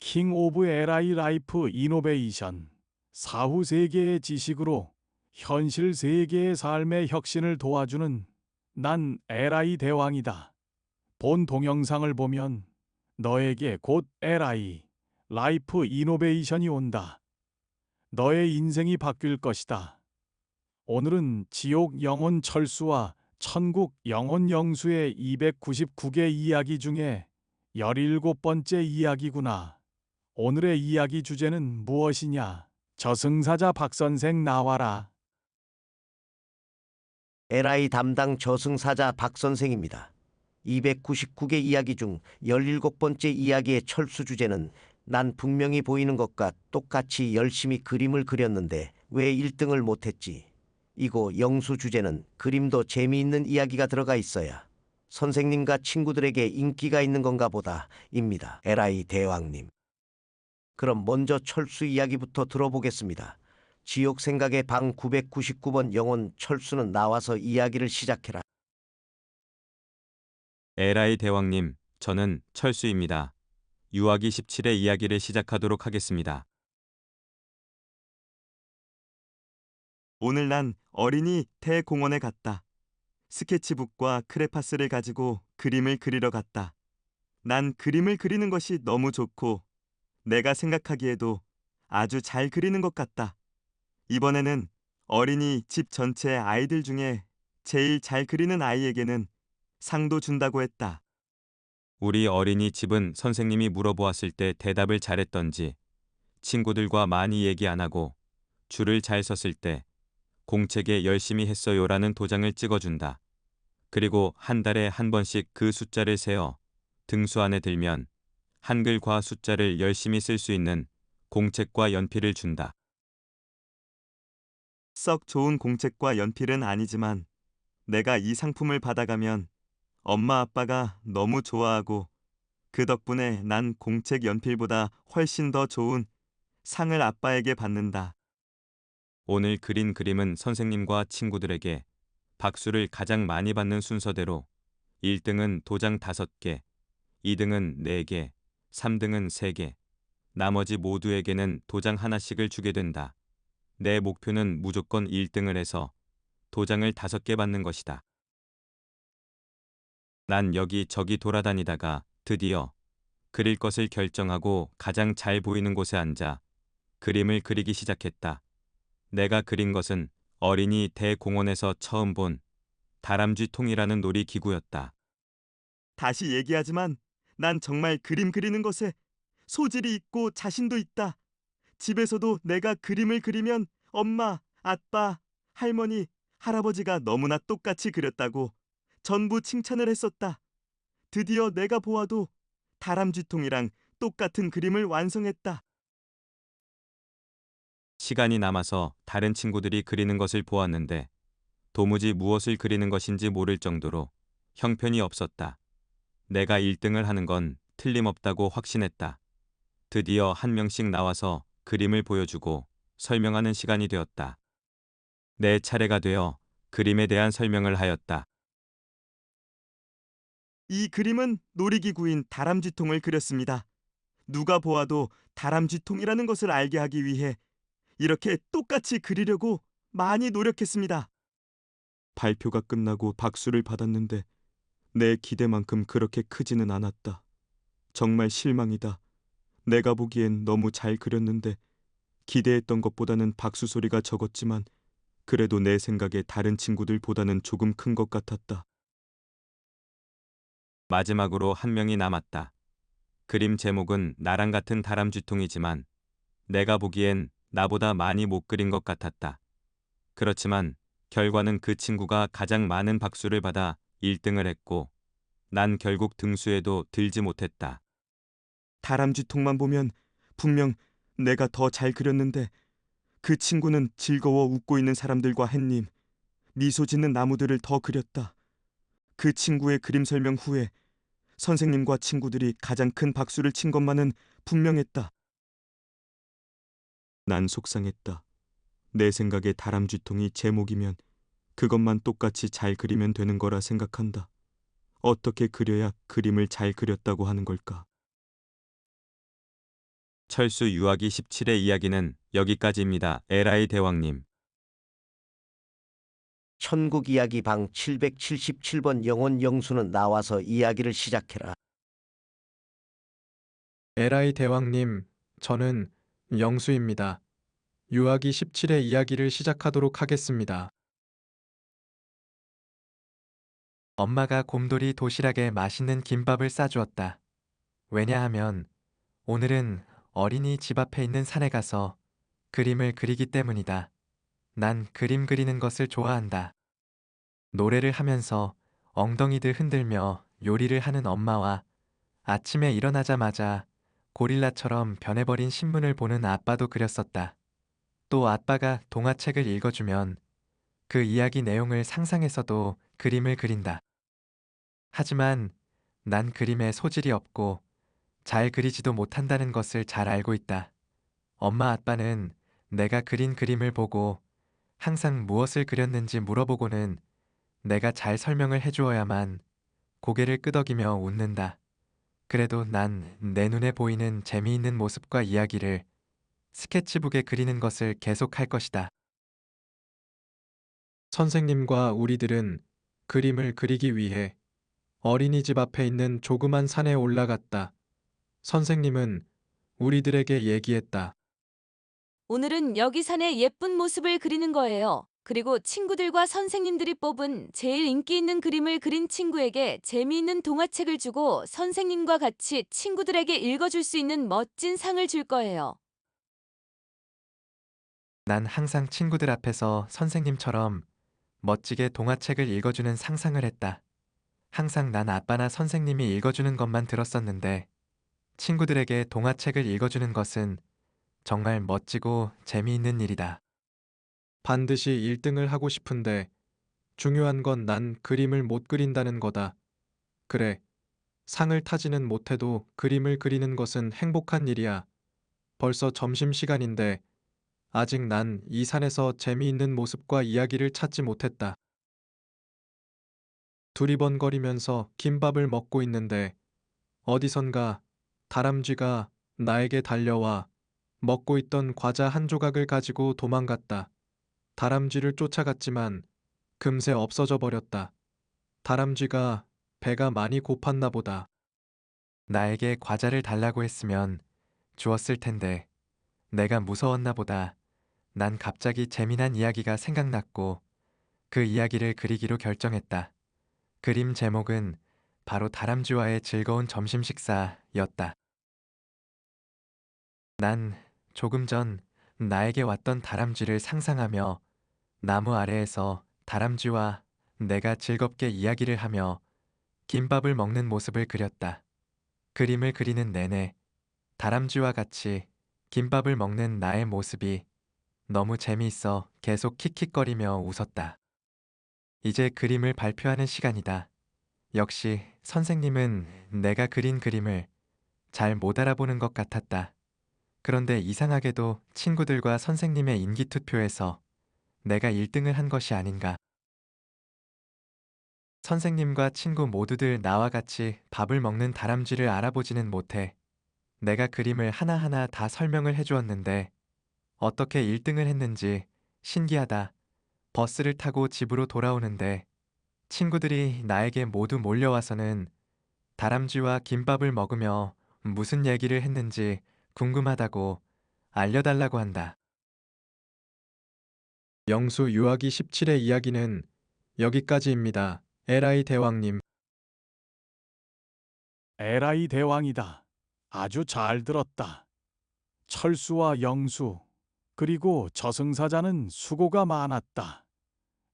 킹 오브 LI 라이프 이노베이션, 사후 세계의 지식으로 현실 세계의 삶의 혁신을 도와주는 난 LI 대왕이다. 본 동영상을 보면 너에게 곧 LI 라이프 이노베이션이 온다. 너의 인생이 바뀔 것이다. 오늘은 지옥 영혼 철수와 천국 영혼 영수의 299개 이야기 중에 17번째 이야기구나. 오늘의 이야기 주제는 무엇이냐? 저승사자 박선생 나와라. LI 담당 저승사자 박 선생입니다. 299개 이야기 중 17번째 이야기의 철수 주제는 난 분명히 보이는 것과 똑같이 열심히 그림을 그렸는데 왜 1등을 못했지? 이고 영수 주제는 그림도 재미있는 이야기가 들어가 있어야 선생님과 친구들에게 인기가 있는 건가 보다입니다. LI 대왕님. 그럼 먼저 철수 이야기부터 들어보겠습니다. 지옥 생각의 방 999번 영혼 철수는 나와서 이야기를 시작해라. 에라이 대왕님, 저는 철수입니다. 유아기 17의 이야기를 시작하도록 하겠습니다. 오늘 난 어린이 대공원에 갔다. 스케치북과 크레파스를 가지고 그림을 그리러 갔다. 난 그림을 그리는 것이 너무 좋고 내가 생각하기에도 아주 잘 그리는 것 같다. 이번에는 어린이 집 전체 아이들 중에 제일 잘 그리는 아이에게는 상도 준다고 했다. 우리 어린이집은 선생님이 물어보았을 때 대답을 잘했던지, 친구들과 많이 얘기 안 하고 줄을 잘 섰을 때 공책에 열심히 했어요라는 도장을 찍어준다. 그리고 한 달에 한 번씩 그 숫자를 세어 등수 안에 들면 한글과 숫자를 열심히 쓸 수 있는 공책과 연필을 준다. 썩 좋은 공책과 연필은 아니지만 내가 이 상품을 받아가면 엄마 아빠가 너무 좋아하고 그 덕분에 난 공책 연필보다 훨씬 더 좋은 상을 아빠에게 받는다. 오늘 그린 그림은 선생님과 친구들에게 박수를 가장 많이 받는 순서대로 1등은 도장 5개, 2등은 4개, 3등은 3개, 나머지 모두에게는 도장 하나씩을 주게 된다. 내 목표는 무조건 1등을 해서 도장을 5개 받는 것이다. 난 여기저기 돌아다니다가 드디어 그릴 것을 결정하고 가장 잘 보이는 곳에 앉아 그림을 그리기 시작했다. 내가 그린 것은 어린이 대공원에서 처음 본 다람쥐 통이라는 놀이기구였다. 다시 얘기하지만 난 정말 그림 그리는 것에 소질이 있고 자신도 있다. 집에서도 내가 그림을 그리면 엄마, 아빠, 할머니, 할아버지가 너무나 똑같이 그렸다고 전부 칭찬을 했었다. 드디어 내가 보아도 다람쥐통이랑 똑같은 그림을 완성했다. 시간이 남아서 다른 친구들이 그리는 것을 보았는데 도무지 무엇을 그리는 것인지 모를 정도로 형편이 없었다. 내가 1등을 하는 건 틀림없다고 확신했다. 드디어 한 명씩 나와서 그림을 보여주고 설명하는 시간이 되었다. 내 차례가 되어 그림에 대한 설명을 하였다. 이 그림은 놀이기구인 다람쥐통을 그렸습니다. 누가 보아도 다람쥐통이라는 것을 알게 하기 위해 이렇게 똑같이 그리려고 많이 노력했습니다. 발표가 끝나고 박수를 받았는데 내 기대만큼 그렇게 크지는 않았다. 정말 실망이다. 내가 보기엔 너무 잘 그렸는데 기대했던 것보다는 박수 소리가 적었지만 그래도 내 생각에 다른 친구들보다는 조금 큰 것 같았다. 마지막으로 한 명이 남았다. 그림 제목은 나랑 같은 다람쥐통이지만 내가 보기엔 나보다 많이 못 그린 것 같았다. 그렇지만 결과는 그 친구가 가장 많은 박수를 받아 1등을 했고 난 결국 등수에도 들지 못했다. 다람쥐통만 보면 분명 내가 더 잘 그렸는데 그 친구는 즐거워 웃고 있는 사람들과 햇님, 미소 짓는 나무들을 더 그렸다. 그 친구의 그림 설명 후에 선생님과 친구들이 가장 큰 박수를 친 것만은 분명했다. 난 속상했다. 내 생각에 다람쥐통이 제목이면 그것만 똑같이 잘 그리면 되는 거라 생각한다. 어떻게 그려야 그림을 잘 그렸다고 하는 걸까? 철수 유아기 17의 이야기는 여기까지입니다. 에라이 대왕님. 천국 이야기 방 777번 영혼 영수는 나와서 이야기를 시작해라. 에라이 대왕님, 저는 영수입니다. 유아기 17의 이야기를 시작하도록 하겠습니다. 엄마가 곰돌이 도시락에 맛있는 김밥을 싸주었다. 왜냐하면 오늘은 어린이 집 앞에 있는 산에 가서 그림을 그리기 때문이다. 난 그림 그리는 것을 좋아한다. 노래를 하면서 엉덩이들 흔들며 요리를 하는 엄마와 아침에 일어나자마자 고릴라처럼 변해버린 신문을 보는 아빠도 그렸었다. 또 아빠가 동화책을 읽어주면 그 이야기 내용을 상상해서도 그림을 그린다. 하지만 난 그림에 소질이 없고 잘 그리지도 못한다는 것을 잘 알고 있다. 엄마 아빠는 내가 그린 그림을 보고 항상 무엇을 그렸는지 물어보고는 내가 잘 설명을 해주어야만 고개를 끄덕이며 웃는다. 그래도 난 내 눈에 보이는 재미있는 모습과 이야기를 스케치북에 그리는 것을 계속할 것이다. 선생님과 우리들은 그림을 그리기 위해 어린이집 앞에 있는 조그만 산에 올라갔다. 선생님은 우리들에게 얘기했다. 오늘은 여기 산의 예쁜 모습을 그리는 거예요. 그리고 친구들과 선생님들이 뽑은 제일 인기 있는 그림을 그린 친구에게 재미있는 동화책을 주고 선생님과 같이 친구들에게 읽어줄 수 있는 멋진 상을 줄 거예요. 난 항상 친구들 앞에서 선생님처럼 멋지게 동화책을 읽어주는 상상을 했다. 항상 난 아빠나 선생님이 읽어주는 것만 들었었는데 친구들에게 동화책을 읽어주는 것은 정말 멋지고 재미있는 일이다. 반드시 1등을 하고 싶은데 중요한 건 난 그림을 못 그린다는 거다. 그래, 상을 타지는 못해도 그림을 그리는 것은 행복한 일이야. 벌써 점심시간인데 아직 난 이 산에서 재미있는 모습과 이야기를 찾지 못했다. 두리번거리면서 김밥을 먹고 있는데 어디선가 다람쥐가 나에게 달려와 먹고 있던 과자 한 조각을 가지고 도망갔다. 다람쥐를 쫓아갔지만 금세 없어져 버렸다. 다람쥐가 배가 많이 고팠나 보다. 나에게 과자를 달라고 했으면 주었을 텐데 내가 무서웠나 보다. 난 갑자기 재미난 이야기가 생각났고 그 이야기를 그리기로 결정했다. 그림 제목은 바로 다람쥐와의 즐거운 점심 식사였다. 난 조금 전 나에게 왔던 다람쥐를 상상하며 나무 아래에서 다람쥐와 내가 즐겁게 이야기를 하며 김밥을 먹는 모습을 그렸다. 그림을 그리는 내내 다람쥐와 같이 김밥을 먹는 나의 모습이 너무 재미있어 계속 킥킥거리며 웃었다. 이제 그림을 발표하는 시간이다. 역시 선생님은 내가 그린 그림을 잘 못 알아보는 것 같았다. 그런데 이상하게도 친구들과 선생님의 인기투표에서 내가 1등을 한 것이 아닌가. 선생님과 친구 모두들 나와 같이 밥을 먹는 다람쥐를 알아보지는 못해 내가 그림을 하나하나 다 설명을 해주었는데 어떻게 1등을 했는지 신기하다. 버스를 타고 집으로 돌아오는데 친구들이 나에게 모두 몰려와서는 다람쥐와 김밥을 먹으며 무슨 얘기를 했는지 궁금하다고 알려달라고 한다. 영수 유아기 17의 이야기는 여기까지입니다. 에라이 대왕님. 에라이 대왕이다. 아주 잘 들었다. 철수와 영수, 그리고 저승사자는 수고가 많았다.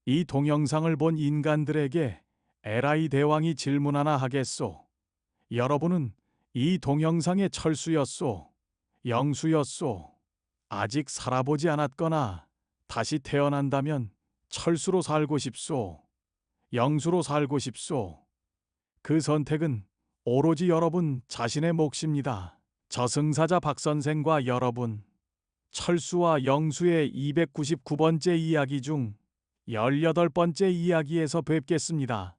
이 동영상을 본 인간들에게 에라이 대왕이 질문 하나 하겠소. 여러분은 이 동영상의 철수였소, 영수였소, 아직 살아보지 않았거나 다시 태어난다면 철수로 살고 싶소, 영수로 살고 싶소. 그 선택은 오로지 여러분 자신의 몫입니다. 저승사자 박선생과 여러분, 철수와 영수의 299번째 이야기 중 18번째 이야기에서 뵙겠습니다.